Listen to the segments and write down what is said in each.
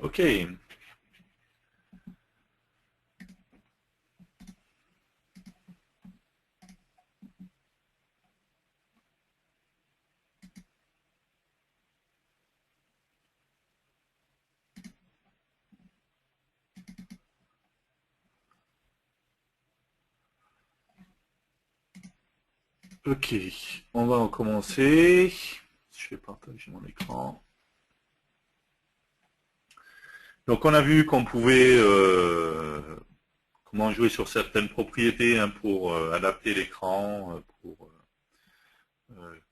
Ok. Ok, on va recommencer. Je vais partager mon écran. Donc on a vu qu'on pouvait comment jouer sur certaines propriétés hein, pour adapter l'écran, pour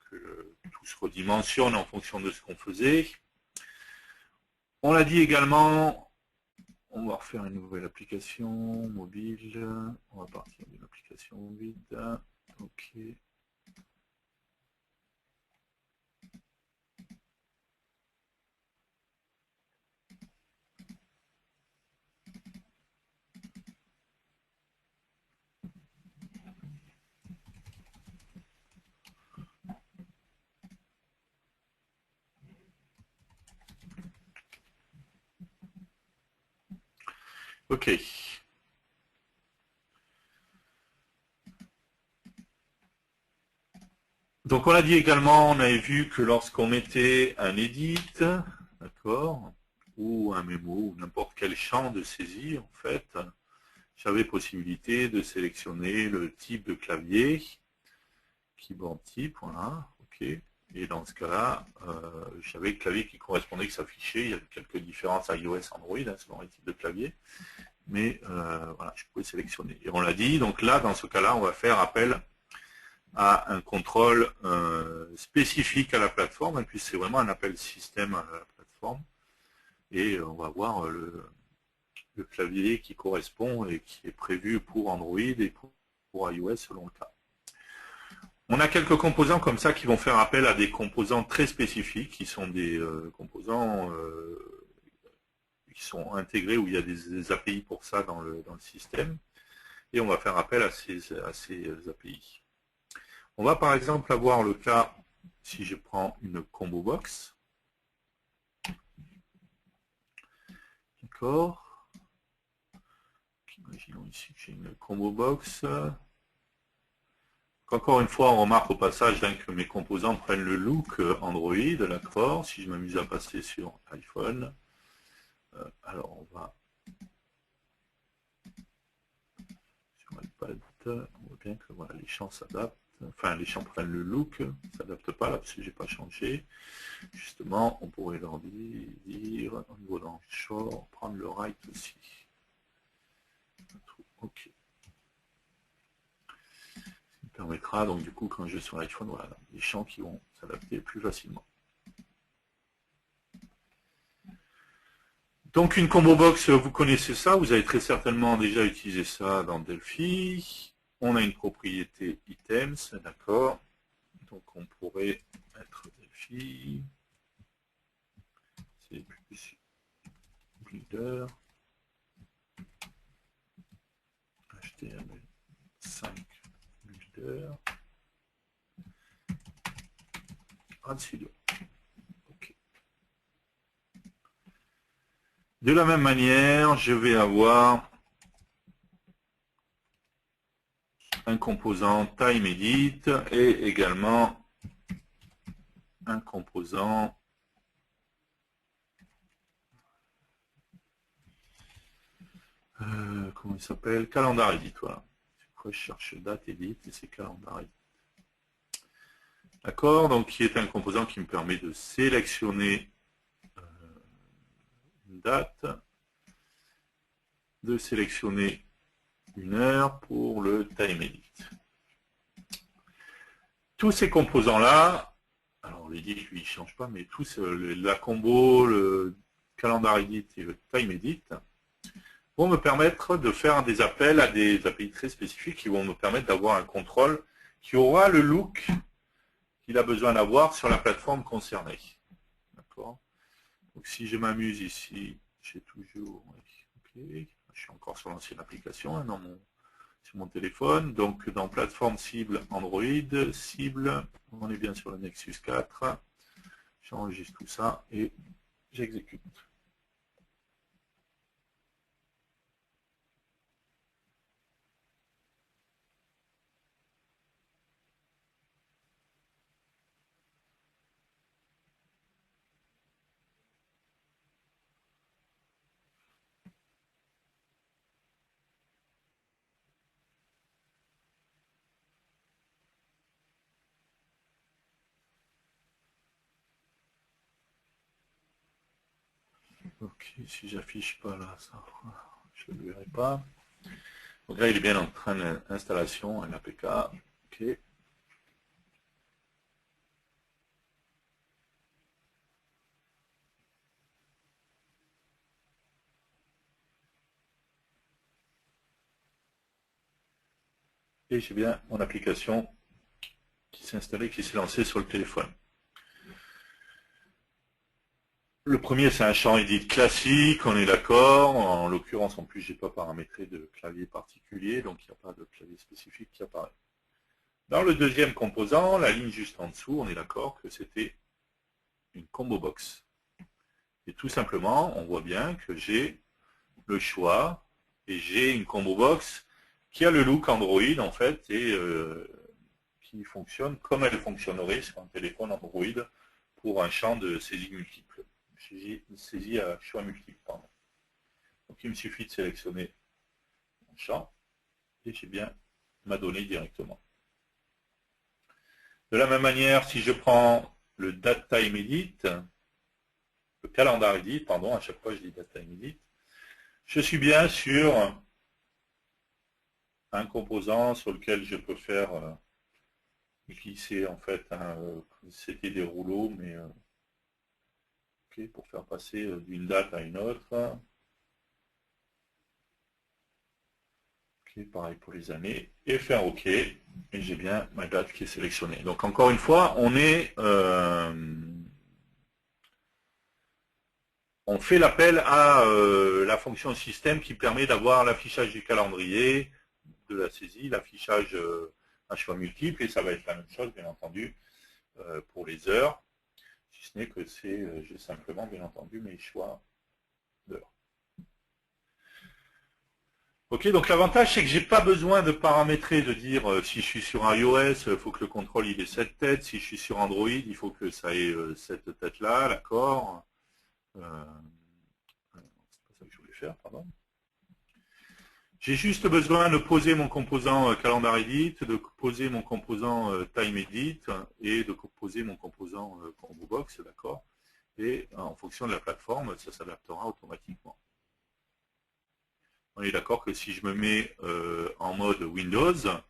que tout se redimensionne en fonction de ce qu'on faisait. On l'a dit également, on va refaire une nouvelle application mobile. On va partir d'une application vide. Ok. Ok. Donc on l'a dit également, on avait vu que lorsqu'on mettait un edit, d'accord, ou un mémo, ou n'importe quel champ de saisie, en fait, j'avais possibilité de sélectionner le type de clavier, keyboard type, voilà, ok. Et dans ce cas-là, j'avais le clavier qui correspondait, qui s'affichait. Il y avait quelques différences iOS, Android, hein, selon les types de clavier. Mais voilà, je pouvais sélectionner. Et on l'a dit, donc là, dans ce cas-là, on va faire appel à un contrôle spécifique à la plateforme, et puis c'est vraiment un appel système à la plateforme, et on va voir le clavier qui correspond et qui est prévu pour Android et pour iOS selon le cas. On a quelques composants comme ça qui vont faire appel à des composants très spécifiques, qui sont des composants qui sont intégrés, où il y a des API pour ça dans le système, et on va faire appel à ces API. On va par exemple avoir le cas, si je prends une combo box, d'accord, imaginons ici que j'ai une combo box. Encore une fois, on remarque au passage hein, que mes composants prennent le look Android, d'accord. Si je m'amuse à passer sur iPhone, alors on va sur iPad, on voit bien que voilà, les champs s'adaptent. Enfin, les champs prennent le look, ne s'adaptent pas là parce que j'ai pas changé. Justement, on pourrait leur dire au niveau d'un champ, prendre le right aussi. Ok. Permettra donc du coup quand je vais sur l'iPhone, voilà, des champs qui vont s'adapter plus facilement. Donc une combo box, vous connaissez ça, vous avez très certainement déjà utilisé ça dans Delphi. On a une propriété items, d'accord. Donc on pourrait mettre Delphi, c'est plus builder, HTML5 builder, Studio. Okay. De la même manière, je vais avoir un composant TimeEdit et également un composant comment il s'appelle, Calendar Edit, voilà. Je cherche date edit et c'est Calendar Edit. D'accord, donc qui est un composant qui me permet de sélectionner une date, de sélectionner une heure pour le time edit. Tous ces composants-là, alors l'edit lui il ne change pas, mais tous la combo, le calendar edit et le time edit vont me permettre de faire des appels à des API très spécifiques qui vont me permettre d'avoir un contrôle qui aura le look qu'il a besoin d'avoir sur la plateforme concernée. D'accord. Donc si je m'amuse ici, j'ai toujours... Okay, je suis encore sur l'ancienne application, hein, sur mon téléphone. Donc dans plateforme cible Android, cible, on est bien sur le Nexus 4. J'enregistre tout ça et j'exécute. Ok, si j'affiche pas là, ça, je ne le verrai pas. Donc là, il est bien en train d'installation, un APK. Ok. Et j'ai bien mon application qui s'est installée, qui s'est lancée sur le téléphone. Le premier, c'est un champ edit classique, on est d'accord. En l'occurrence, en plus, j'ai pas paramétré de clavier particulier, donc il n'y a pas de clavier spécifique qui apparaît. Dans le deuxième composant, la ligne juste en dessous, on est d'accord que c'était une combo box. Et tout simplement, on voit bien que j'ai le choix et j'ai une combo box qui a le look Android en fait et qui fonctionne comme elle fonctionnerait sur un téléphone Android pour un champ de saisie multiple. Saisie à choix multiple, pardon. Donc il me suffit de sélectionner un champ et j'ai bien ma donnée directement. De la même manière, si je prends le DateTime Edit, le Calendar Edit, pardon, à chaque fois je dis DateTime Edit, je suis bien sur un composant sur lequel je peux faire glisser en fait, c'était des rouleaux, mais okay, pour faire passer d'une date à une autre. Okay, pareil pour les années, et faire OK, et j'ai bien ma date qui est sélectionnée. Donc encore une fois, on fait l'appel à la fonction système qui permet d'avoir l'affichage du calendrier, de la saisie, l'affichage à choix multiples, et ça va être la même chose, bien entendu, pour les heures, si ce n'est que j'ai simplement, bien entendu, mes choix d'heures. Ok, donc l'avantage, c'est que j'ai pas besoin de paramétrer, de dire si je suis sur iOS, il faut que le contrôle il ait cette tête, si je suis sur Android, il faut que ça ait cette tête-là, d'accord. C'est pas ça que je voulais faire, pardon. J'ai juste besoin de poser mon composant Calendar Edit, de poser mon composant Time Edit et de poser mon composant Combo Box, d'accord. Et en fonction de la plateforme, ça s'adaptera automatiquement. On est d'accord que si je me mets en mode Windows, on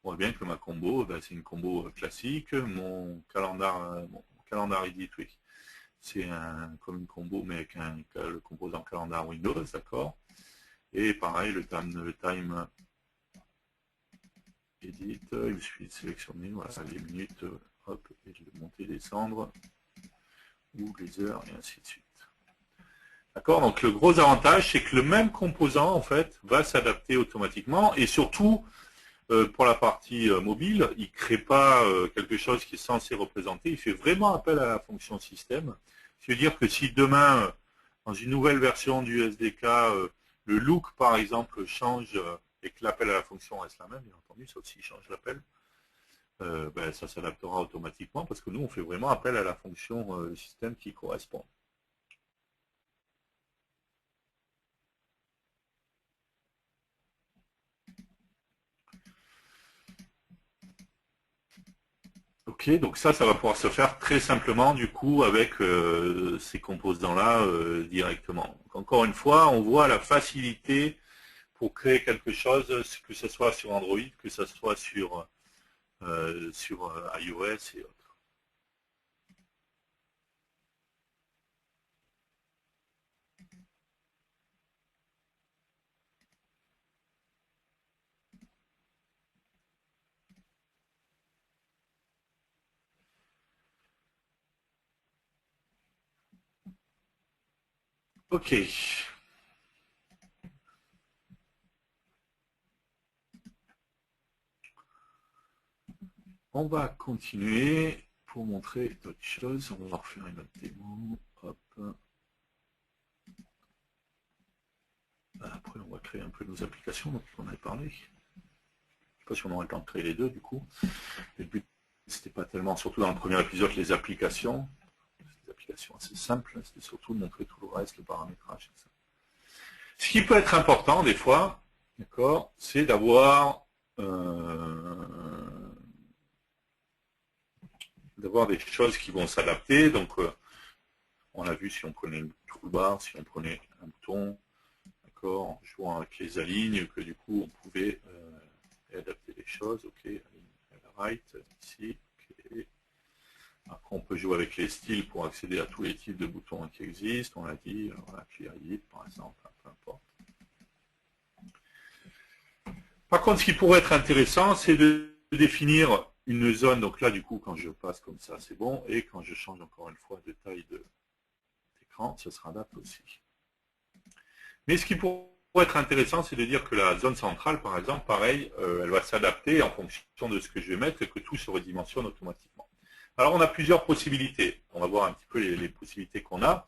voit bien que ma combo, ben, c'est une combo classique. Mon calendar Edit, oui, c'est comme une combo, mais avec le composant calendar Windows, d'accord. Et pareil, le time Edit, il me suffit de sélectionner voilà, les minutes, hop, et de monter, descendre, ou les heures, et ainsi de suite. D'accord. Donc le gros avantage, c'est que le même composant, en fait, va s'adapter automatiquement, et surtout, pour la partie mobile, il ne crée pas quelque chose qui est censé représenter, il fait vraiment appel à la fonction système. C'est-à-dire que si demain, dans une nouvelle version du SDK, le look, par exemple, change et que l'appel à la fonction reste la même, bien entendu, sauf s'il change l'appel, ben, ça s'adaptera automatiquement parce que nous, on fait vraiment appel à la fonction système qui correspond. Ok, donc ça va pouvoir se faire très simplement du coup avec ces composants-là directement. Donc, encore une fois, on voit la facilité pour créer quelque chose, que ce soit sur Android, que ce soit sur iOS et autres. Ok. On va continuer pour montrer d'autres choses. On va refaire une autre démo. Hop. Après, on va créer un peu nos applications dont on avait parlé. Je ne sais pas si on aura le temps de créer les deux, du coup. Le but, c'était pas tellement, surtout dans le premier épisode, les applications. Des applications assez simples. C'était surtout de montrer tout le reste, le paramétrage. Ce qui peut être important, des fois, d'accord, c'est d'avoir des choses qui vont s'adapter. Donc, on a vu si on connaît toolbar, si on prenait un bouton, d'accord, en jouant avec les alignes, que du coup on pouvait adapter les choses. Ok, align right, ici, ok. Après, on peut jouer avec les styles pour accéder à tous les types de boutons qui existent. On l'a dit, voilà, clear edit par exemple, peu importe. Par contre, ce qui pourrait être intéressant, c'est de définir une zone. Donc là, du coup, quand je passe comme ça, c'est bon. Et quand je change encore une fois de taille d'écran, ce sera adapté aussi. Mais ce qui pourrait être intéressant, c'est de dire que la zone centrale, par exemple, pareil, elle va s'adapter en fonction de ce que je vais mettre et que tout se redimensionne automatiquement. Alors, on a plusieurs possibilités. On va voir un petit peu les possibilités qu'on a.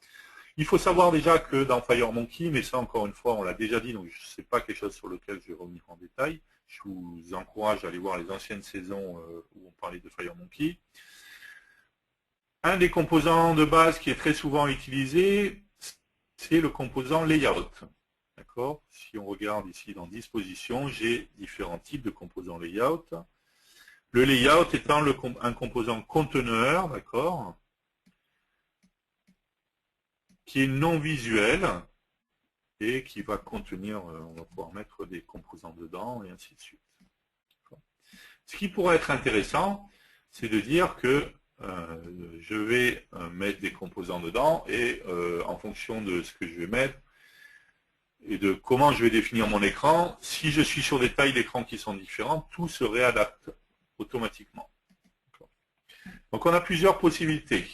Il faut savoir déjà que dans FireMonkey, mais ça encore une fois, on l'a déjà dit, donc ce n'est pas quelque chose sur lequel je vais revenir en détail. Je vous encourage à aller voir les anciennes saisons où on parlait de FireMonkey. Un des composants de base qui est très souvent utilisé, c'est le composant Layout. D'accord ? Si on regarde ici dans Dispositions, j'ai différents types de composants Layout. Le Layout étant un composant conteneur, d'accord, qui est non visuel et qui va contenir, on va pouvoir mettre des composants dedans et ainsi de suite. Ce qui pourrait être intéressant, c'est de dire que je vais mettre des composants dedans et en fonction de ce que je vais mettre et de comment je vais définir mon écran, si je suis sur des tailles d'écran qui sont différentes, tout se réadapte automatiquement. Donc on a plusieurs possibilités.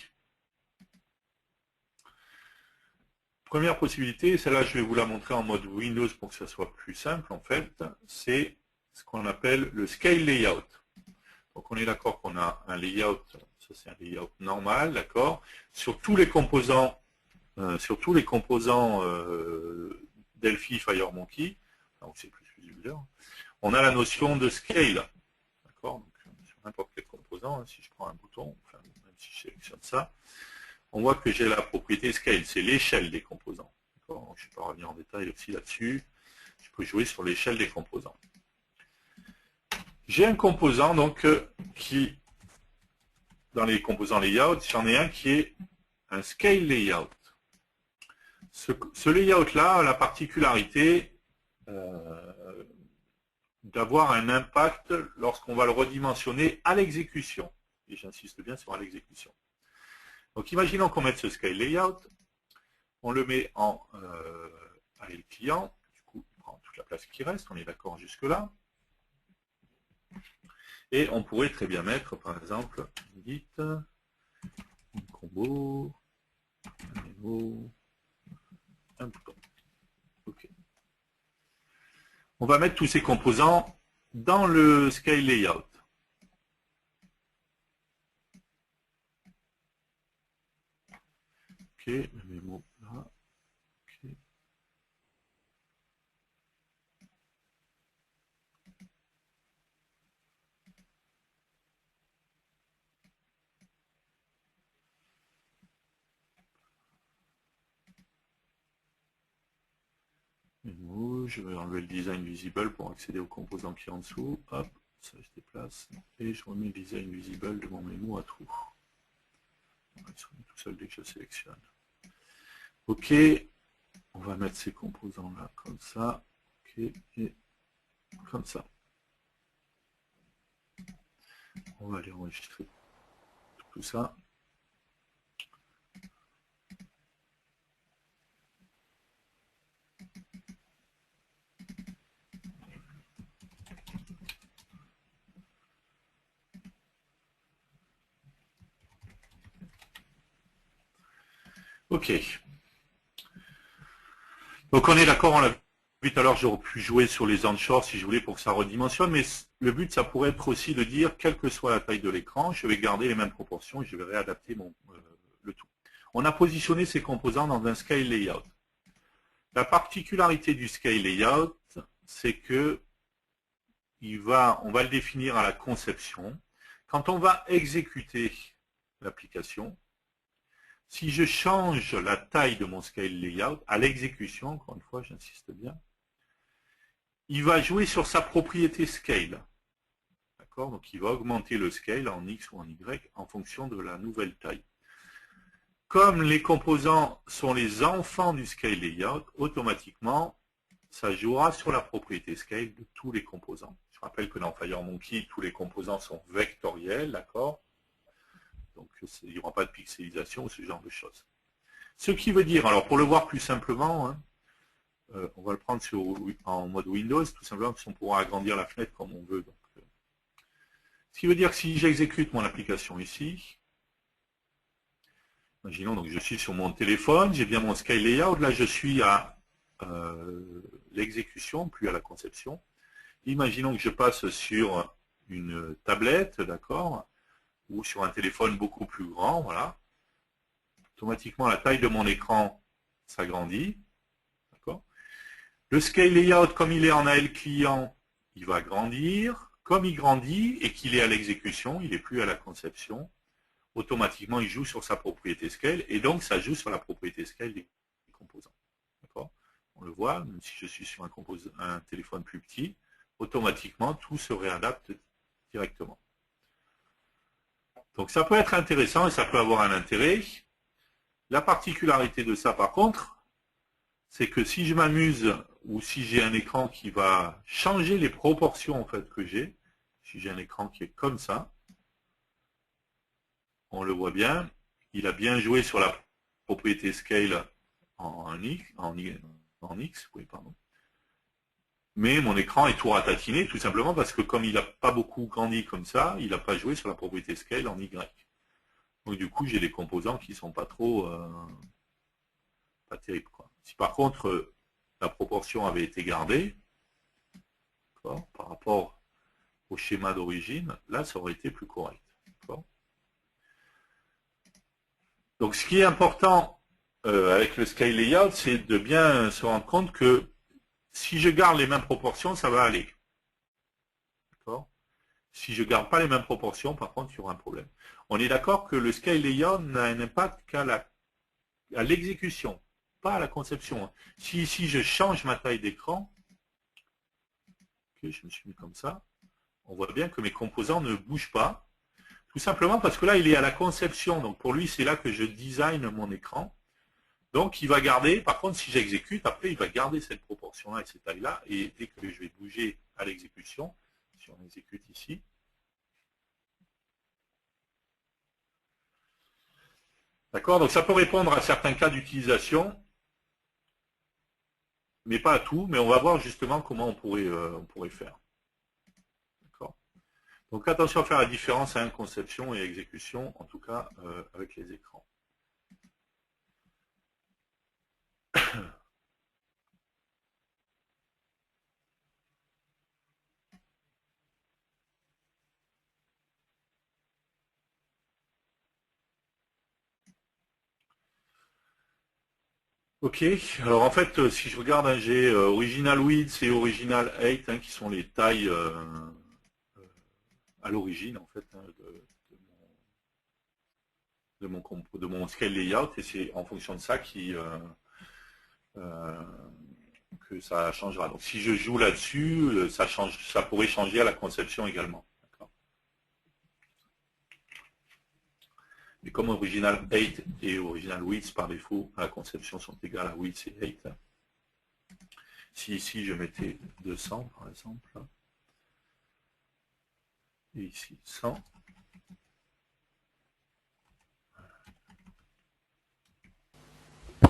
Première possibilité, celle-là je vais vous la montrer en mode Windows pour que ça soit plus simple en fait, c'est ce qu'on appelle le Scale Layout. Donc on est d'accord qu'on a un layout, ça c'est un layout normal, d'accord, sur tous les composants, Delphi, FireMonkey, donc c'est plus user, on a la notion de scale, d'accord, donc sur n'importe quel composant, hein, si je prends un bouton, enfin, même si je sélectionne ça, on voit que j'ai la propriété scale, c'est l'échelle des composants. Je ne vais pas revenir en détail aussi là-dessus. Je peux jouer sur l'échelle des composants. J'ai un composant donc qui, dans les composants layout, j'en ai un qui est un scale layout. Ce layout-là a la particularité d'avoir un impact lorsqu'on va le redimensionner à l'exécution. Et j'insiste bien sur à l'exécution. Donc imaginons qu'on mette ce scale layout, on le met en AL client, du coup il prend toute la place qui reste, on est d'accord jusque-là. Et on pourrait très bien mettre par exemple edit, un combo, un mémo, un bouton. Ok. On va mettre tous ces composants dans le scale layout. Ok, le mémo là. Okay. Mémo, je vais enlever le design visible pour accéder aux composants qui est en dessous. Hop, ça je déplace. Et je remets le design visible de mon mémo à trou. Il se remet tout seul dès que je sélectionne. Ok, on va mettre ces composants là comme ça. Ok, et comme ça. On va aller enregistrer tout ça. Ok. Donc on est d'accord, on l'a vu tout à l'heure, j'aurais pu jouer sur les onshore si je voulais pour que ça redimensionne, mais le but ça pourrait être aussi de dire, quelle que soit la taille de l'écran, je vais garder les mêmes proportions et je vais réadapter le tout. On a positionné ces composants dans un scale layout. La particularité du scale layout, c'est que on va le définir à la conception. Quand on va exécuter l'application, si je change la taille de mon scale layout à l'exécution, encore une fois, j'insiste bien, il va jouer sur sa propriété scale. D'accord ? Donc il va augmenter le scale en X ou en Y en fonction de la nouvelle taille. comme les composants sont les enfants du scale layout, automatiquement, ça jouera sur la propriété scale de tous les composants. Je rappelle que dans FireMonkey, tous les composants sont vectoriels, d'accord? Donc, il n'y aura pas de pixelisation ou ce genre de choses. Ce qui veut dire, alors pour le voir plus simplement, hein, on va le prendre en mode Windows, tout simplement parce qu'on pourra agrandir la fenêtre comme on veut. Donc, ce qui veut dire que si j'exécute mon application ici, imaginons donc je suis sur mon téléphone, j'ai bien mon scale layout, là je suis à l'exécution, plus à la conception. Imaginons que je passe sur une tablette, d'accord, ou sur un téléphone beaucoup plus grand, voilà. Automatiquement, la taille de mon écran s'agrandit, d'accord. Le scale layout, comme il est en AL client, il va grandir. Comme il grandit et qu'il est à l'exécution, il n'est plus à la conception, automatiquement, il joue sur sa propriété scale, et donc ça joue sur la propriété scale des composants. D'accord. On le voit, même si je suis sur un téléphone plus petit, automatiquement, tout se réadapte directement. Donc ça peut être intéressant et ça peut avoir un intérêt. La particularité de ça, par contre, c'est que si je m'amuse ou si j'ai un écran qui va changer les proportions en fait que j'ai, si j'ai un écran qui est comme ça, on le voit bien, il a bien joué sur la propriété scale en X, oui, pardon. Mais mon écran est tout ratatiné, tout simplement parce que comme il n'a pas beaucoup grandi comme ça, il n'a pas joué sur la propriété scale en Y. Donc du coup, j'ai des composants qui ne sont pas trop... pas terribles, quoi. Si par contre, la proportion avait été gardée, par rapport au schéma d'origine, là, ça aurait été plus correct. Donc ce qui est important avec le scale layout, c'est de bien se rendre compte que si je garde les mêmes proportions, ça va aller. D'accord. Si je ne garde pas les mêmes proportions, par contre, il y aura un problème. On est d'accord que le scale layout n'a un impact qu'à l'exécution, pas à la conception. Si ici je change ma taille d'écran, okay, je me suis mis comme ça, on voit bien que mes composants ne bougent pas, tout simplement parce que là, il est à la conception. Donc pour lui, c'est là que je design mon écran. Donc, il va garder, par contre, si j'exécute, après, il va garder cette proportion-là et cette taille-là. Et dès que je vais bouger à l'exécution, si on exécute ici, d'accord, donc ça peut répondre à certains cas d'utilisation, mais pas à tout, mais on va voir justement comment on pourrait faire. D'accord. Donc, attention à faire la différence entre conception et exécution, en tout cas avec les écrans. Ok, alors en fait, si je regarde, j'ai Original Width et Original Height, qui sont les tailles à l'origine, en fait, de mon scale layout, et c'est en fonction de ça que ça changera. Donc si je joue là-dessus, ça pourrait changer à la conception également. Mais comme Original 8 et Original Width par défaut à la conception sont égales à Width et 8, si ici je mettais 200 par exemple, et ici 100,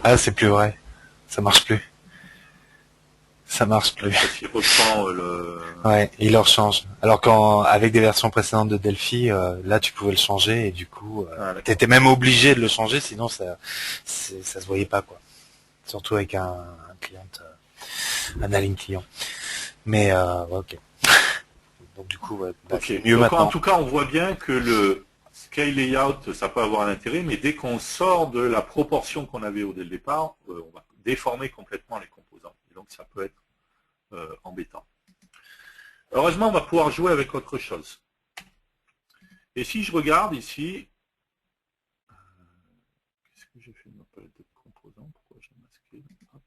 ah, c'est plus vrai, ça marche plus. Ça marche plus. S'il reprend le... Ouais, il le rechange. Alors qu'avec des versions précédentes de Delphi, là tu pouvais le changer et du coup, t'étais même obligé de le changer, sinon ça se voyait pas, quoi. Surtout avec un client, un align client. Mais ouais, ok. Donc du coup, Okay. c'est mieux donc, maintenant. en tout cas, on voit bien que le scale layout, ça peut avoir un intérêt, mais dès qu'on sort de la proportion qu'on avait au départ, on va déformer complètement les composants. Et donc ça peut être embêtant. Heureusement, on va pouvoir jouer avec autre chose. Et si je regarde ici, qu'est-ce que j'ai fait de ma palette de composants? Pourquoi j'ai masqué? Hop.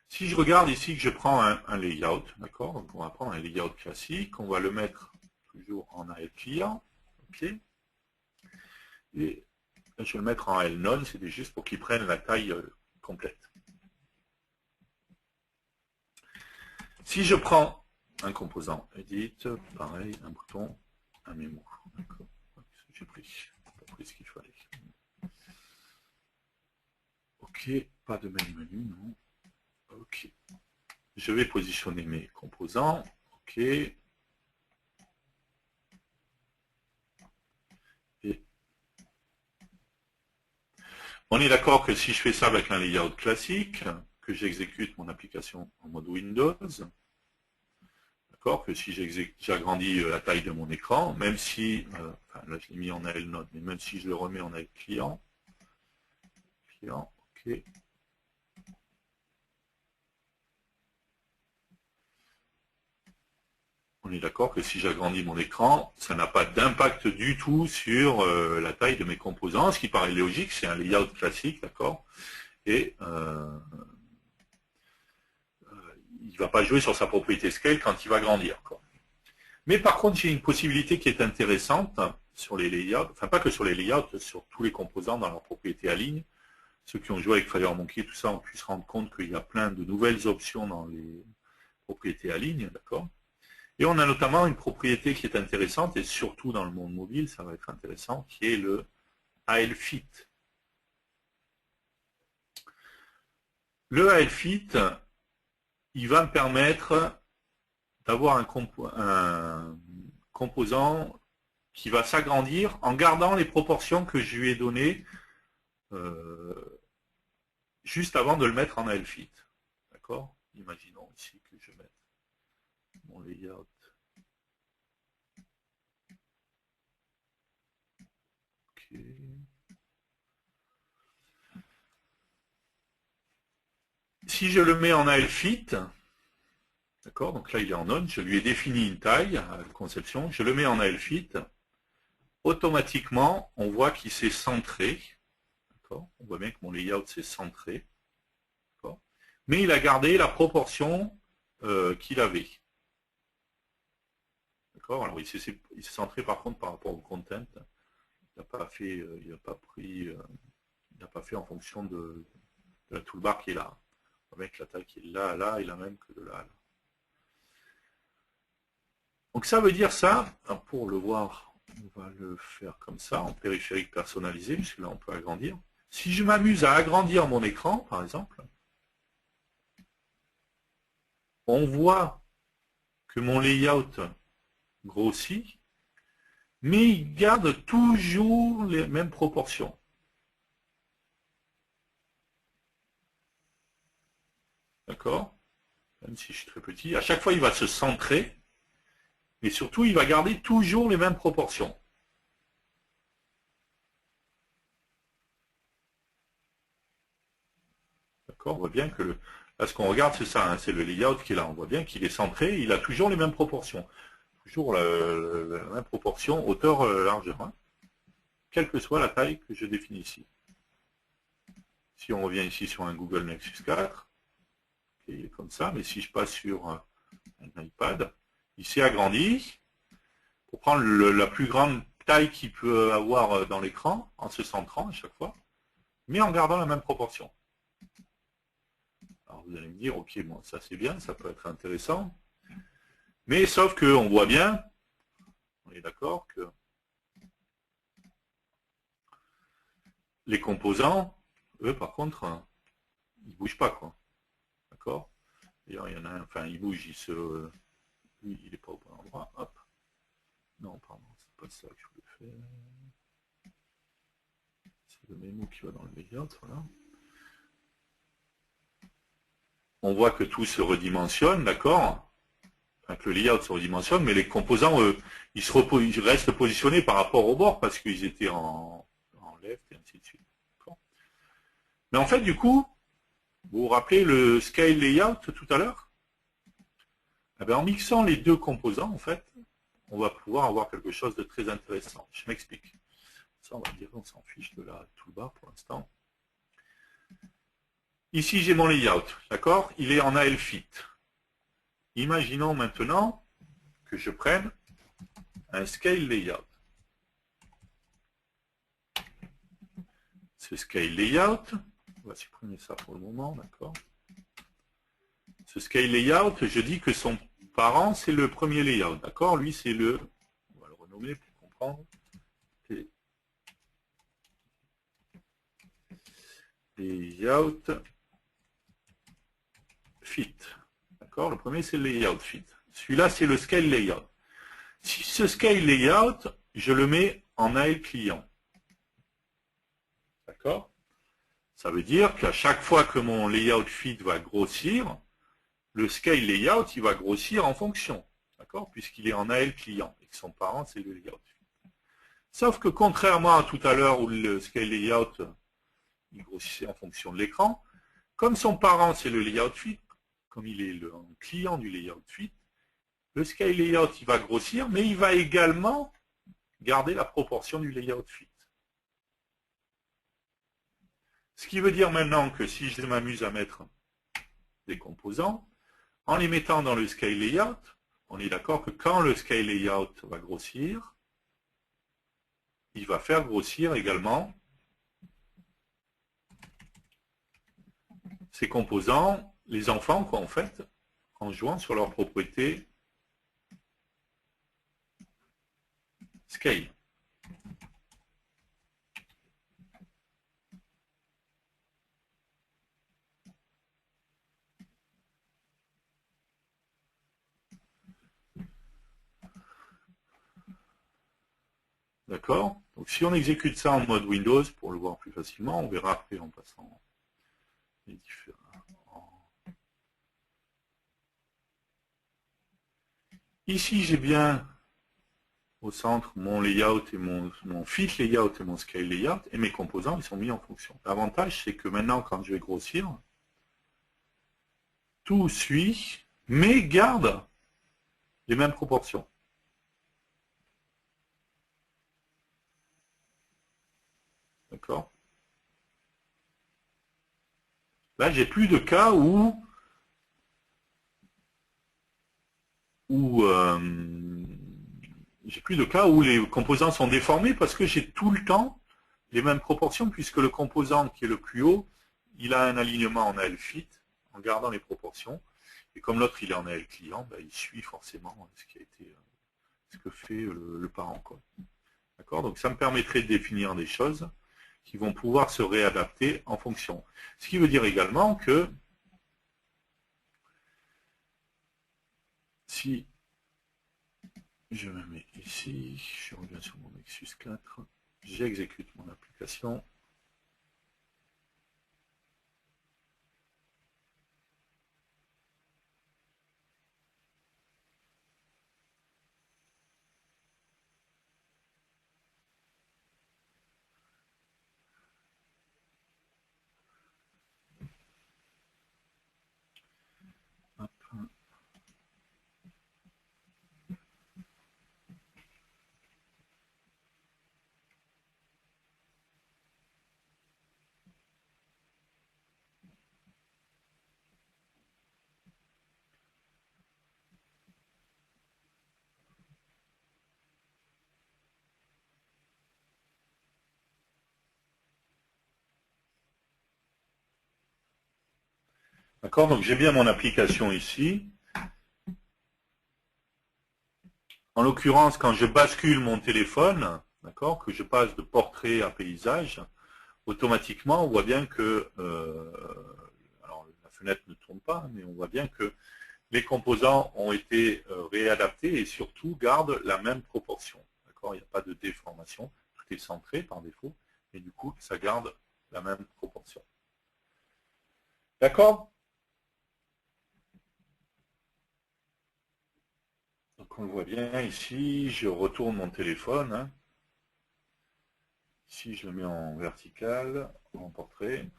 Si je regarde ici que je prends un layout, d'accord? Donc on va prendre un layout classique, on va le mettre toujours en AL client, ok? Et je vais le mettre en L-non, c'était juste pour qu'il prenne la taille complète. Si je prends un composant edit, pareil, un bouton, un mémo. D'accord. J'ai pris ce qu'il fallait. Ok, pas de main menu, non. Ok. Je vais positionner mes composants. Ok. Et on est d'accord que si je fais ça avec un layout classique, que j'exécute mon application en mode Windows, d'accord, que si j'agrandis la taille de mon écran, même si, enfin là je l'ai mis en AL Node, mais même si je le remets en AL client, ok. On est d'accord que si j'agrandis mon écran, ça n'a pas d'impact du tout sur la taille de mes composants, ce qui paraît logique, c'est un layout classique, d'accord, et il ne va pas jouer sur sa propriété scale quand il va grandir, quoi. Mais par contre, j'ai une possibilité qui est intéressante sur les layouts, enfin pas que sur les layouts, sur tous les composants dans leur propriété aligne. Ceux qui ont joué avec FireMonkey, tout ça, on puisse se rendre compte qu'il y a plein de nouvelles options dans les propriétés aligne, d'accord. Et on a notamment une propriété qui est intéressante, et surtout dans le monde mobile, ça va être intéressant, qui est le ALFit. Le ALFit, il va me permettre d'avoir un composant qui va s'agrandir en gardant les proportions que je lui ai données juste avant de le mettre en ALFit. D'accord? Imaginons ici que je mette mon layout. Ok. Si je le mets en ALFit, d'accord, donc là il est en on, je lui ai défini une taille à la conception, je le mets en ALFit, automatiquement on voit qu'il s'est centré, d'accord, on voit bien que mon layout s'est centré, d'accord, mais il a gardé la proportion qu'il avait. D'accord, alors il s'est centré par contre par rapport au content, il n'a pas fait, il n'a pas pris, il n'a pas fait en fonction de la toolbar qui est là. On voit bien que la taille qui est là à là est la même que de là à là. Donc ça veut dire ça, pour le voir, on va le faire comme ça, en périphérique personnalisé, puisque là on peut agrandir. Si je m'amuse à agrandir mon écran, par exemple, on voit que mon layout grossit, mais il garde toujours les mêmes proportions. D'accord? Même si je suis très petit, à chaque fois il va se centrer, mais surtout il va garder toujours les mêmes proportions. D'accord? On voit bien que là ce qu'on regarde c'est ça, hein, c'est le layout qui est là. On voit bien qu'il est centré, il a toujours les mêmes proportions. Toujours la même proportion hauteur-largeur, hein, quelle que soit la taille que je définis ici. Si on revient ici sur un Google Nexus 4, il est comme ça, mais si je passe sur un iPad, il s'est agrandi pour prendre la plus grande taille qu'il peut avoir dans l'écran, en se centrant à chaque fois, mais en gardant la même proportion. Alors vous allez me dire, ok, bon, ça c'est bien, ça peut être intéressant, mais sauf qu'on voit bien, on est d'accord que les composants, eux par contre, ils ne bougent pas, quoi. D'accord? D'ailleurs, il y en a un, enfin il bouge, lui, il n'est pas au bon endroit, hop. Non, pardon, c'est pas ça que je voulais faire. C'est le mémo qui va dans le layout, voilà. On voit que tout se redimensionne, d'accord, enfin, que le layout se redimensionne, mais les composants, ils restent positionnés par rapport au bord parce qu'ils étaient en left et ainsi de suite. Mais en fait, du coup, vous vous rappelez le scale layout tout à l'heure? Eh bien, en mixant les deux composants, en fait, on va pouvoir avoir quelque chose de très intéressant. Je m'explique. Ça, on va dire qu'on s'en fiche de la toolbar pour l'instant. Ici, j'ai mon layout, d'accord? Il est en ALFit. Imaginons maintenant que je prenne un scale layout. ce scale layout. On va supprimer ça pour le moment, d'accord. Ce scale layout, je dis que son parent, c'est le premier layout, d'accord. Lui, c'est le... On va le renommer pour comprendre. Layout fit. D'accord. Le premier, c'est le layout fit. Celui-là, c'est le scale layout. Si ce scale layout, je le mets en AL client. D'accord. Ça veut dire qu'à chaque fois que mon layout fit va grossir, le scale layout, il va grossir en fonction. D'accord. Puisqu'il est en AL client et que son parent, c'est le layout fit. Sauf que contrairement à tout à l'heure où le scale layout, il grossissait en fonction de l'écran, comme son parent, c'est le layout fit, comme il est le client du layout fit, le scale layout, il va grossir, mais il va également garder la proportion du layout fit. Ce qui veut dire maintenant que si je m'amuse à mettre des composants, en les mettant dans le scale layout, on est d'accord que quand le scale layout va grossir, il va faire grossir également ces composants, les enfants, quoi, en fait, en jouant sur leurs propriétés scale. D'accord. Donc si on exécute ça en mode Windows, pour le voir plus facilement, on verra après en passant les différents. Ici, j'ai bien au centre mon layout et mon fit layout et mon scale layout, et mes composants, ils sont mis en fonction. L'avantage, c'est que maintenant, quand je vais grossir, tout suit, mais garde les mêmes proportions. D'accord. Là, j'ai plus de cas où les composants sont déformés parce que j'ai tout le temps les mêmes proportions, puisque le composant qui est le plus haut, il a un alignement en AL fit en gardant les proportions, et comme l'autre il est en AL client, ben, il suit forcément ce que fait le parent. D'accord. Donc ça me permettrait de définir des choses qui vont pouvoir se réadapter en fonction. Ce qui veut dire également que si je me mets ici, je reviens sur mon Nexus 4, j'exécute mon application. D'accord, donc j'ai bien mon application ici. En l'occurrence, quand je bascule mon téléphone, d'accord, que je passe de portrait à paysage, automatiquement, on voit bien que, alors la fenêtre ne tourne pas, mais on voit bien que les composants ont été réadaptés et surtout gardent la même proportion. D'accord, il n'y a pas de déformation, tout est centré par défaut, et du coup, ça garde la même proportion. D'accord? Donc on le voit bien ici, je retourne mon téléphone. Hein. Ici, je le mets en vertical, en portrait.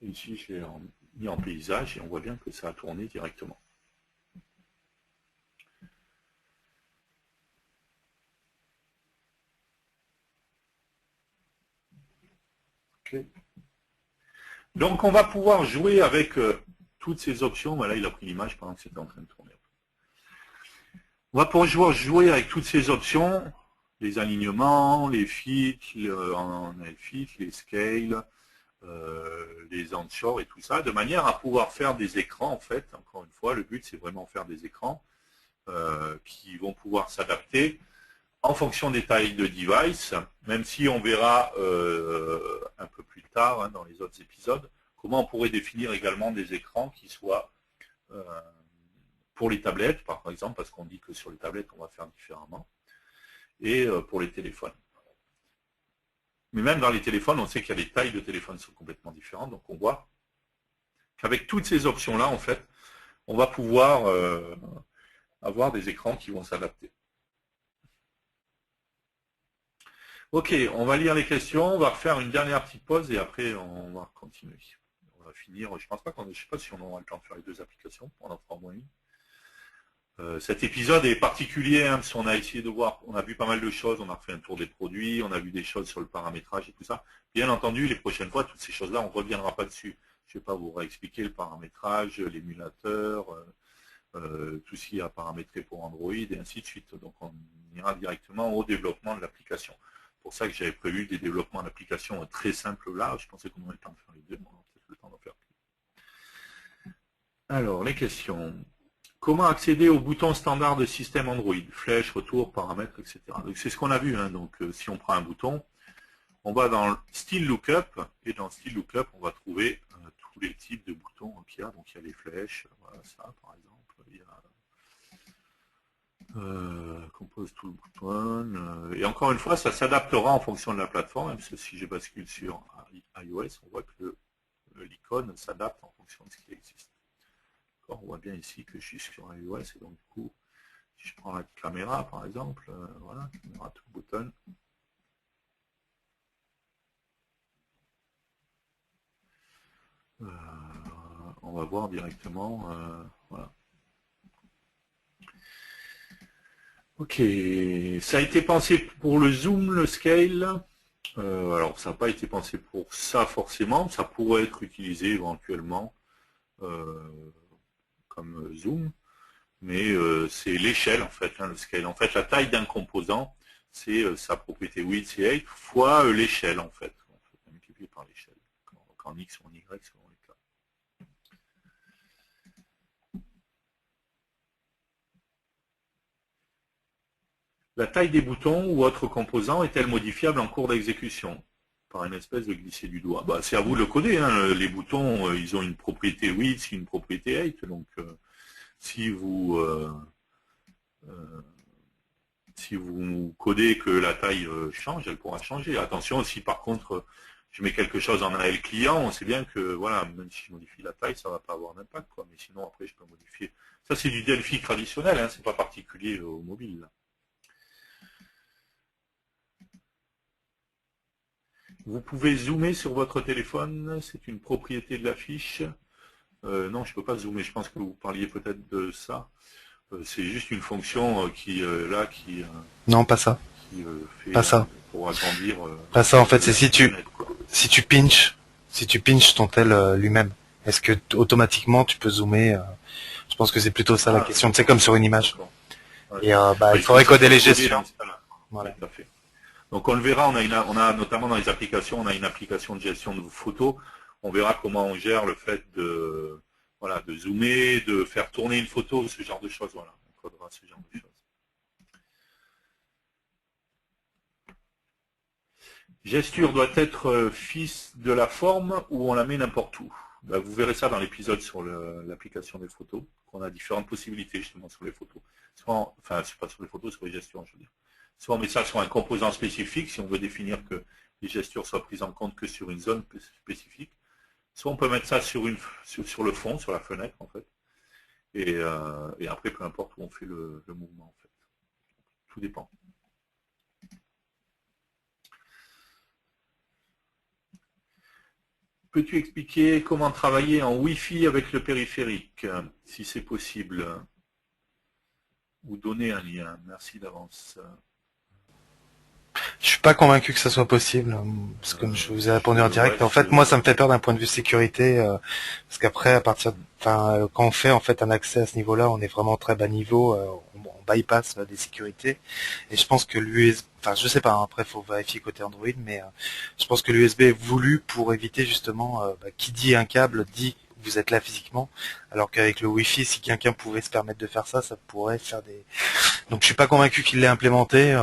Et ici, je l'ai mis en paysage et on voit bien que ça a tourné directement. Okay. Donc on va pouvoir jouer avec toutes ces options. Voilà, il a pris l'image pendant que c'était en train de tourner. On va pouvoir jouer avec toutes ces options, les alignements, les fits, en fit, les scales, les onshore et tout ça, de manière à pouvoir faire des écrans, en fait. Encore une fois, le but, c'est vraiment faire des écrans qui vont pouvoir s'adapter en fonction des tailles de device, même si on verra un peu plus tard, hein, dans les autres épisodes, comment on pourrait définir également des écrans qui soient pour les tablettes, par exemple, parce qu'on dit que sur les tablettes, on va faire différemment, et pour les téléphones. Mais même dans les téléphones, on sait qu'il y a des tailles de téléphones qui sont complètement différentes, donc on voit qu'avec toutes ces options-là, en fait, on va pouvoir avoir des écrans qui vont s'adapter. Ok, on va lire les questions, on va refaire une dernière petite pause et après on va continuer. On va finir, je ne sais pas si on aura le temps de faire les deux applications, on en fera au moins une. Cet épisode est particulier, hein, parce qu'on a essayé de voir, on a vu pas mal de choses, on a fait un tour des produits, on a vu des choses sur le paramétrage et tout ça. Bien entendu, les prochaines fois, toutes ces choses-là, on ne reviendra pas dessus. Je ne vais pas vous réexpliquer le paramétrage, l'émulateur, tout ce qui est à paramétrer pour Android et ainsi de suite. Donc on ira directement au développement de l'application. C'est pour ça que j'avais prévu des développements d'applications très simples là. Je pensais qu'on aurait le temps de faire les deux, mais on aura peut-être le temps d'en faire plus. Alors, les questions. Comment accéder au bouton standard de système Android? Flèche, retour, paramètres, etc. Donc c'est ce qu'on a vu. Hein. Donc si on prend un bouton, on va dans Style Lookup, et dans Style Lookup, on va trouver tous les types de boutons qu'il y a. Donc il y a les flèches, voilà ça par exemple. Il y a compose tout le bouton. Et encore une fois, ça s'adaptera en fonction de la plateforme, même si je bascule sur iOS, on voit que l'icône s'adapte en fonction de ce qui existe. On voit bien ici que je suis sur iOS, et donc du coup, si je prends la caméra par exemple, voilà, caméra tout button. On va voir directement, voilà. Ok, ça a été pensé pour le zoom, le scale. Alors ça n'a pas été pensé pour ça forcément, ça pourrait être utilisé éventuellement comme zoom, mais c'est l'échelle en fait, hein, le scale. En fait, la taille d'un composant, c'est sa propriété width et height fois l'échelle en fait, multiplié par l'échelle, en x ou en y selon les cas. La taille des boutons ou autres composants est-elle modifiable en cours d'exécution par une espèce de glisser du doigt? Bah, c'est à vous de le coder. Hein. Les boutons, ils ont une propriété width, une propriété height. Donc, si vous codez que la taille change, elle pourra changer. Attention, si par contre je mets quelque chose en AL client, on sait bien que voilà, même si je modifie la taille, ça ne va pas avoir d'impact, quoi. Mais sinon après je peux modifier. Ça c'est du Delphi traditionnel, hein, c'est pas particulier au mobile. Là. Vous pouvez zoomer sur votre téléphone, c'est une propriété de la fiche. Non, je ne peux pas zoomer, je pense que vous parliez peut-être de ça. C'est juste une fonction qui non, pas ça. Fait, pas ça. Pour agrandir. Pas ça en fait, c'est si tu pinches ton tel lui-même. Est-ce que automatiquement tu peux zoomer Je pense que c'est plutôt ça la question. Tu sais, comme sur une image. Ouais. Et il faudrait coder les gestions. Voilà. Tout à fait. Donc on le verra, on a notamment dans les applications, on a une application de gestion de photos. On verra comment on gère le fait de zoomer, de faire tourner une photo, ce genre de choses. Voilà, on codera ce genre de choses. Gesture doit être fils de la forme ou on la met n'importe où. Ben, vous verrez ça dans l'épisode sur l'application des photos. On a différentes possibilités justement sur les photos. Enfin, c'est pas sur les photos, sur les gestures, je veux dire. Soit on met ça sur un composant spécifique, si on veut définir que les gestures soient prises en compte que sur une zone spécifique. Soit on peut mettre ça sur le fond, sur la fenêtre en fait. Et après, peu importe où on fait le mouvement en fait. Tout dépend. Peux-tu expliquer comment travailler en Wi-Fi avec le périphérique, si c'est possible, ou donner un lien? Merci d'avance. Je suis pas convaincu que ça soit possible, parce que comme je vous ai répondu en direct, en fait, moi, ça me fait peur d'un point de vue sécurité, parce qu'après, quand on fait en fait un accès à ce niveau-là, on est vraiment très bas niveau, on bypass des sécurités, et je pense que l'USB, enfin, je sais pas, hein, après, faut vérifier côté Android, mais je pense que l'USB est voulu pour éviter justement, qui dit un câble dit vous êtes là physiquement, alors qu'avec le Wi-Fi, si quelqu'un pouvait se permettre de faire ça, ça pourrait faire des. Donc, je suis pas convaincu qu'il l'ait implémenté.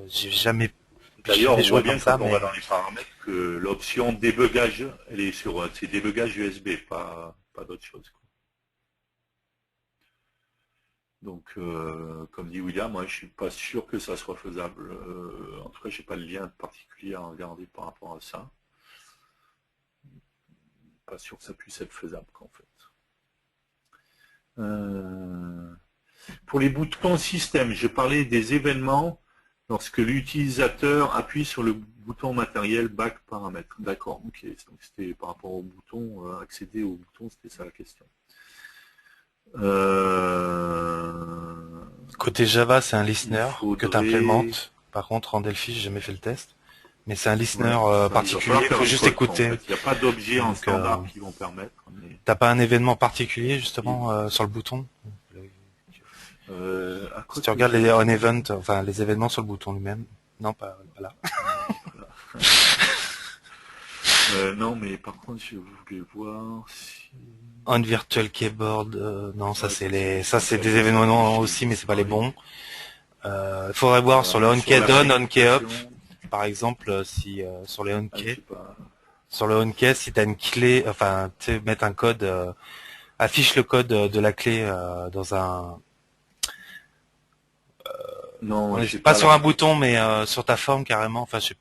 J'ai jamais. D'ailleurs, on voit bien quand on va dans les paramètres que l'option débugage, elle est sur c'est débugage USB, pas d'autre chose. Donc, comme dit William, moi, je suis pas sûr que ça soit faisable. En tout cas, j'ai pas le lien particulier à regarder par rapport à ça. Pas sûr que ça puisse être faisable, en fait. Pour les boutons système, je parlais des événements lorsque l'utilisateur appuie sur le bouton matériel back paramètres. D'accord, ok. Donc c'était par rapport au bouton, accéder au bouton, c'était ça la question. Côté Java, c'est un listener que tu implémentes. Par contre, en Delphi, j'ai jamais fait le test. Mais c'est un listener particulier, il faut juste écouter. En fait. Il n'y a pas d'objets en standard qui vont permettre. Mais... T'as pas un événement particulier justement sur le bouton si tu regardes les on-event, enfin les événements sur le bouton lui-même. Non, pas là. Non, mais par contre, je voulais voir si... On virtual keyboard, non, ça c'est des événements aussi, mais c'est pas les bons. Il faudrait voir sur le on-key on, on-key up, par exemple, si sur les on-key, sur le on-key, si t'as une clé, enfin, tu sais, mettre un code, affiche le code de la clé dans un. Non, pas sur un bouton, mais sur ta forme carrément. Enfin, sur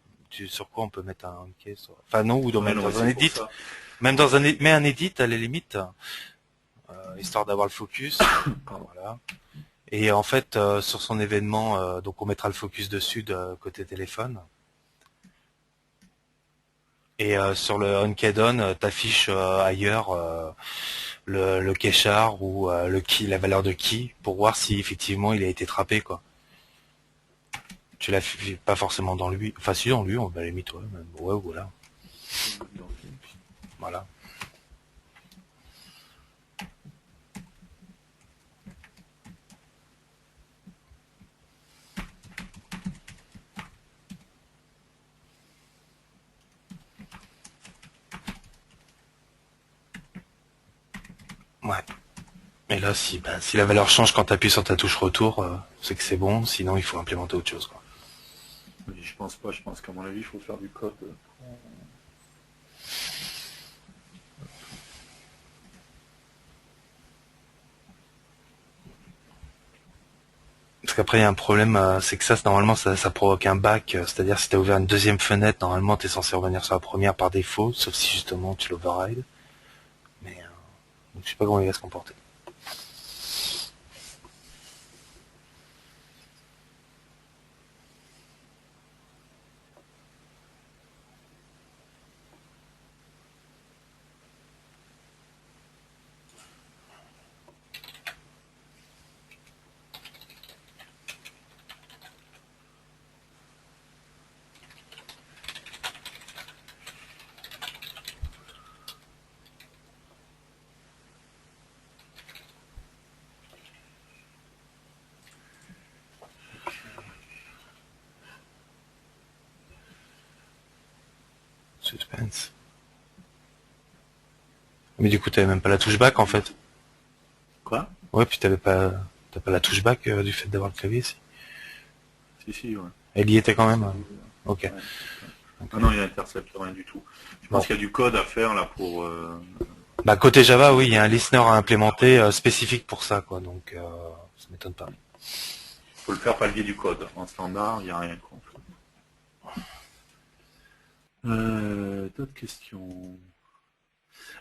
quoi on peut mettre un on-key. Enfin non, ou dans un edit. Même dans un edit à la limite, histoire d'avoir le focus. Voilà. Et en fait, sur son événement, donc on mettra le focus dessus côté téléphone. Et sur le on-key-on, t'affiches ailleurs le keychar ou le key, la valeur de key, pour voir si effectivement il a été trappé, quoi. Tu l'as pas forcément dans lui. Enfin si dans lui, on va limite, ouais, même. Ouais, voilà. Voilà. Ouais. Et là, si la valeur change quand tu appuies sur ta touche retour, c'est que c'est bon, sinon il faut implémenter autre chose, quoi. Je pense pas, je pense qu'à mon avis, il faut faire du code. Parce qu'après, il y a un problème, c'est que normalement, ça provoque un back, c'est-à-dire si tu as ouvert une deuxième fenêtre, normalement, tu es censé revenir sur la première par défaut, sauf si justement tu l'override. Mais donc, je sais pas comment il va se comporter. Suspense. Mais du coup, t'avais même pas la touche back en fait. Quoi? Ouais, puis t'as pas la touche back du fait d'avoir le clavier ici. Si, ouais. Elle y était quand même. Ok. Ouais. Ah non, il y a intercept, rien du tout. Je pense qu'il y a du code à faire là pour. Côté Java, oui, il y a un listener à implémenter spécifique pour ça, quoi. Donc, ça m'étonne pas. Il faut le faire par le biais du code. En standard, il n'y a rien. D'autres questions.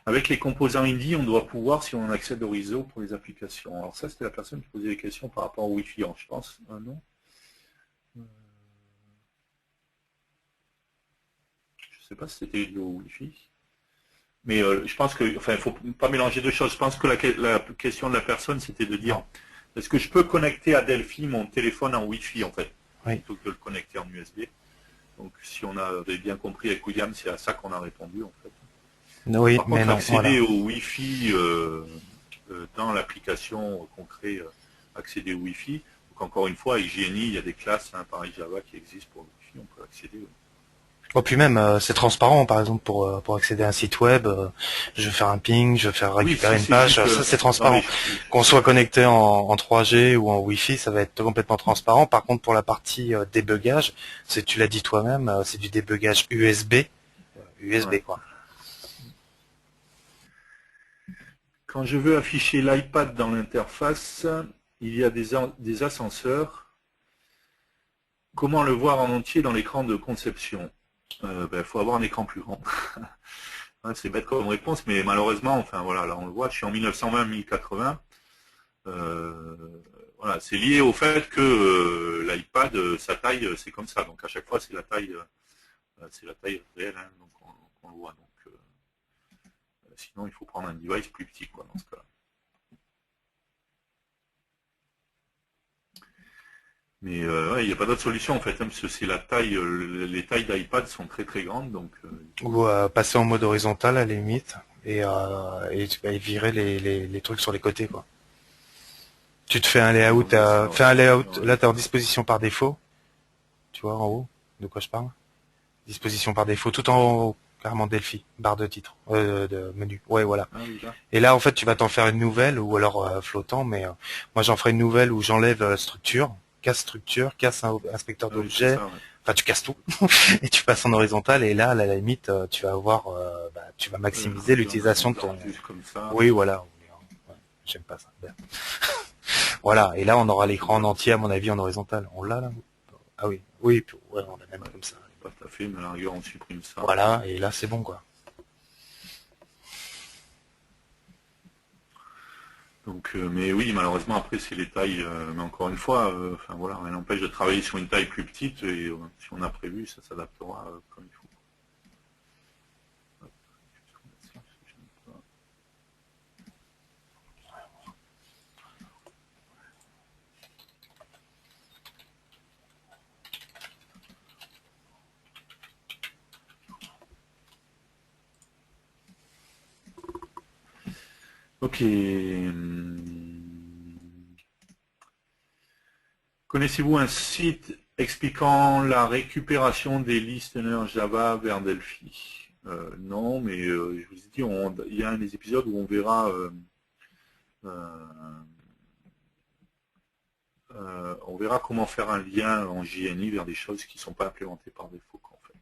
Avec les composants INDI, on doit pouvoir, si on accède au réseau pour les applications. Alors ça, c'était la personne qui posait des questions par rapport au Wi-Fi, je pense. Non. Je sais pas si c'était lié au Wi-Fi. Mais je pense que, enfin, il ne faut pas mélanger deux choses. Je pense que la question de la personne, c'était de dire, est-ce que je peux connecter à Delphi mon téléphone en Wi-Fi, en fait, plutôt que de le connecter en USB. Donc si on avait bien compris avec William, c'est à ça qu'on a répondu en fait. Oui, Par mais contre, non, accéder voilà. au Wi-Fi dans l'application qu'on crée, accéder au Wi-Fi. Donc encore une fois, avec JNI, il y a des classes, pareil Java qui existent pour le Wi-Fi, on peut accéder. Oh, puis même, c'est transparent, par exemple, pour accéder à un site web, je veux faire un ping, je veux faire Oui, récupérer si une c'est page, juste, ça c'est non mais transparent. Qu'on soit connecté en 3G ou en Wi-Fi, ça va être complètement transparent. Par contre, pour la partie débugage, tu l'as dit toi-même, c'est du débugage USB, USB ouais. quoi. Quand je veux afficher l'iPad dans l'interface, il y a des ascenseurs. Comment le voir en entier dans l'écran de conception? Faut avoir un écran plus grand. Ouais, c'est bête comme réponse, mais malheureusement, enfin voilà, là on le voit, je suis en 1920-1080. Voilà, c'est lié au fait que l'iPad, sa taille, c'est comme ça. Donc à chaque fois, c'est la taille réelle, donc on le voit. Donc, sinon, il faut prendre un device plus petit, quoi, dans ce cas-là. Mais ouais, il n'y a pas d'autre solution en fait, parce que c'est la taille, les tailles d'iPad sont très très grandes, donc. Ou passer en mode horizontal à la limite et virer les trucs sur les côtés quoi. Tu te fais un layout, fais un layout. Là, t'es en disposition par défaut. Tu vois en haut de quoi je parle? Disposition par défaut, tout en haut, carrément Delphi, barre de titre, de menu. Ouais, voilà. Ah, oui, là. Et là, en fait, tu vas t'en faire une nouvelle ou alors flottant, mais moi, j'en ferai une nouvelle où j'enlève structure, casse inspecteur Ah, oui, c'est d'objets. ça, ouais. Enfin, tu casses tout et tu passes en horizontal. Et là, à la limite, tu vas avoir, tu vas maximiser l'utilisation de ton. Juste comme ça. Oui, voilà. Ouais, j'aime pas ça. Bien. Voilà. Et là, on aura l'écran en entier, à mon avis, en horizontal. On l'a là. Ah oui, oui, ouais, on a même Ouais, comme ça. pas tout à fait, mais à la rigueur, on supprime ça. Voilà, et là c'est bon quoi. Donc, mais oui, malheureusement, après, c'est les tailles. Mais encore une fois, enfin voilà, rien n'empêche de travailler sur une taille plus petite et si on a prévu, ça s'adaptera comme il faut. Ok. Connaissez-vous un site expliquant la récupération des listeners Java vers Delphi? Non, mais je vous ai dit, il y a un des épisodes où on verra, comment faire un lien en JNI vers des choses qui ne sont pas implémentées par défaut, en fait.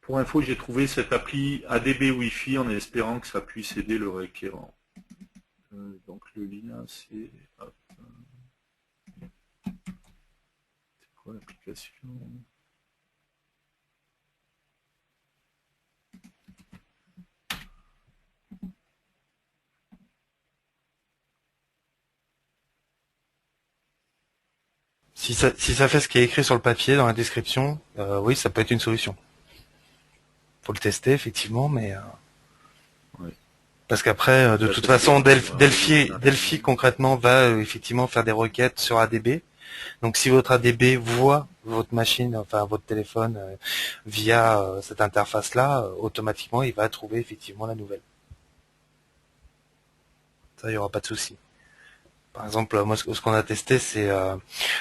Pour info, j'ai trouvé cette appli ADB Wi-Fi en espérant que ça puisse aider le requérant. Donc le lien, c'est... C'est quoi l'application? Si ça fait ce qui est écrit sur le papier dans la description, oui, ça peut être une solution. Faut le tester effectivement, mais Ouais. parce qu'après, de toute façon, Delphi concrètement va effectivement faire des requêtes sur ADB. Donc si votre ADB voit votre machine, enfin votre téléphone via cette interface-là, automatiquement il va trouver effectivement la nouvelle. Ça, il n'y aura pas de souci. Par exemple, moi, ce qu'on a testé, c'est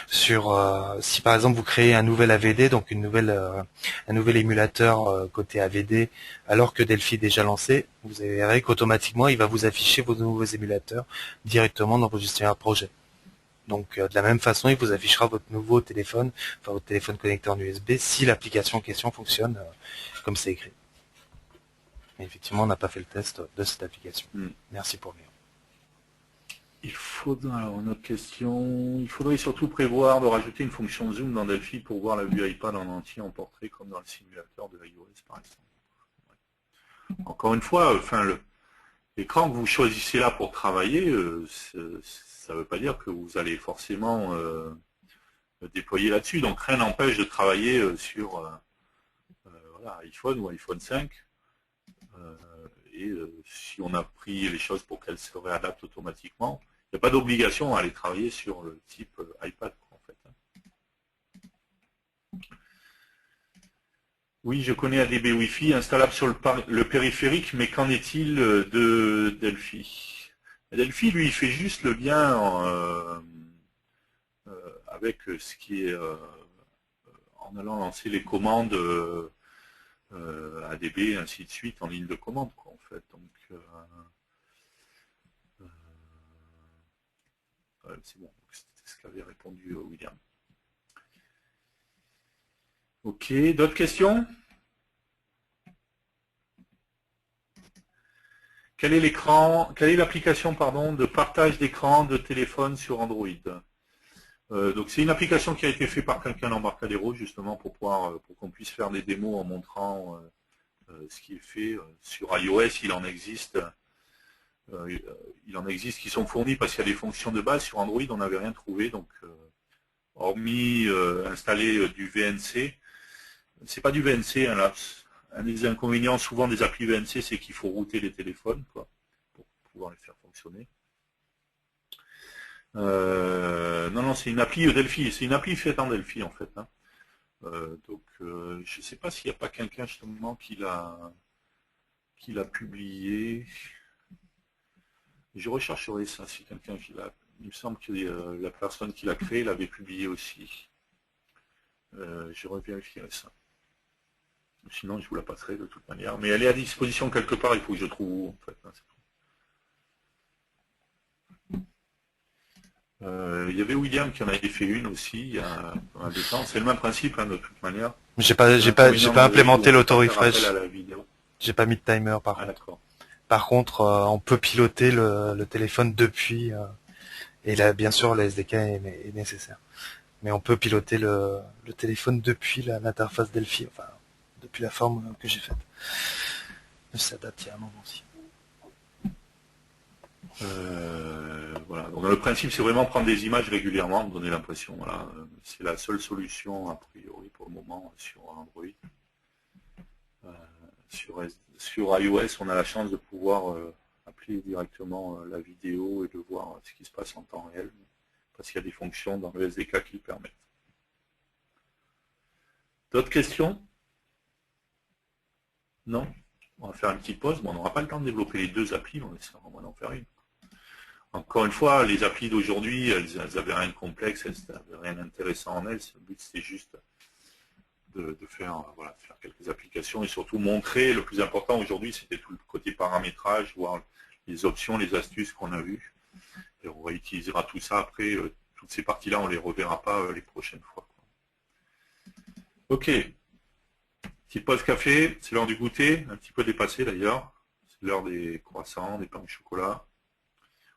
sur si par exemple vous créez un nouvel AVD, donc un nouvel émulateur côté AVD, alors que Delphi est déjà lancé, vous verrez qu'automatiquement, il va vous afficher vos nouveaux émulateurs directement dans vos gestionnaires de projet. Donc, de la même façon, il vous affichera votre nouveau téléphone, enfin votre téléphone connecté en USB, si l'application en question fonctionne comme c'est écrit. Mais effectivement, on n'a pas fait le test de cette application. Merci pour le lien. Alors, une autre question. Il faudrait surtout prévoir de rajouter une fonction zoom dans Delphi pour voir la vue iPad en entier en portrait, comme dans le simulateur de iOS, par exemple. Ouais. Encore une fois, l'écran que vous choisissez là pour travailler, ça ne veut pas dire que vous allez forcément déployer là-dessus. Donc rien n'empêche de travailler sur voilà, iPhone ou iPhone 5. Et si on a pris les choses pour qu'elles se réadaptent automatiquement, n'y a pas d'obligation à aller travailler sur le type iPad, en fait. Oui, je connais ADB Wi-Fi installable sur le périphérique, mais qu'en est-il de Delphi? Delphi, lui, il fait juste le lien avec ce qui est en allant lancer les commandes ADB, ainsi de suite, en ligne de commande, quoi, en fait. Donc, c'est bon, c'était ce qu'avait répondu William. Ok, d'autres questions? Quelle est l'application de partage d'écran de téléphone sur Android? Donc c'est une application qui a été faite par quelqu'un d'Embarcadero justement pour qu'on puisse faire des démos en montrant ce qui est fait. Sur iOS, il en existe qui sont fournis parce qu'il y a des fonctions de base. Sur Android, on n'avait rien trouvé, donc hormis installer du VNC. C'est pas du VNC, hein, là. Un des inconvénients souvent des applis VNC, c'est qu'il faut router les téléphones, quoi, pour pouvoir les faire fonctionner. Non, c'est une appli Delphi, c'est une appli faite en Delphi en fait. Hein. Donc je ne sais pas s'il n'y a pas quelqu'un justement qui l'a publié. Je rechercherai ça, si quelqu'un qui l'a. Il me semble que la personne qui l'a créé l'avait publié aussi. Je revérifierai ça. Sinon, je vous la passerai de toute manière. Mais elle est à disposition quelque part, il faut que je trouve où, en fait. Il y avait William qui en avait fait une aussi, il y a pas mal de temps. C'est le même principe, hein, de toute manière. J'ai pas implémenté l'auto-refresh. J'ai pas mis de timer, par contre. Par contre, on peut piloter le téléphone depuis, et là, bien sûr, la SDK est nécessaire. Mais on peut piloter le téléphone depuis l'interface Delphi, enfin, depuis la forme que j'ai faite. Ça date il y a un moment aussi. Voilà. Donc, le principe, c'est vraiment prendre des images régulièrement, me donner l'impression. Voilà. C'est la seule solution, a priori, pour le moment, sur Android. Sur iOS, on a la chance de pouvoir appeler directement la vidéo et de voir ce qui se passe en temps réel, parce qu'il y a des fonctions dans le SDK qui le permettent. D'autres questions? Non? On va faire une petite pause. Bon, on n'aura pas le temps de développer les deux applis, on essaiera au moins d'en faire une. Encore une fois, les applis d'aujourd'hui, elles n'avaient rien de complexe, elles n'avaient rien d'intéressant en elles. Le but, c'était juste de faire quelques applications et surtout montrer, le plus important aujourd'hui, c'était tout le côté paramétrage, voir les options, les astuces qu'on a vues. Et on réutilisera tout ça après. Toutes ces parties-là, on ne les reverra pas les prochaines fois. Ok. Petite pause café, c'est l'heure du goûter, un petit peu dépassé d'ailleurs. C'est l'heure des croissants, des pains au chocolat.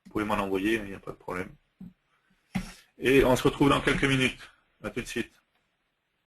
Vous pouvez m'en envoyer, il n'y a pas de problème. Et on se retrouve dans quelques minutes. À tout de suite.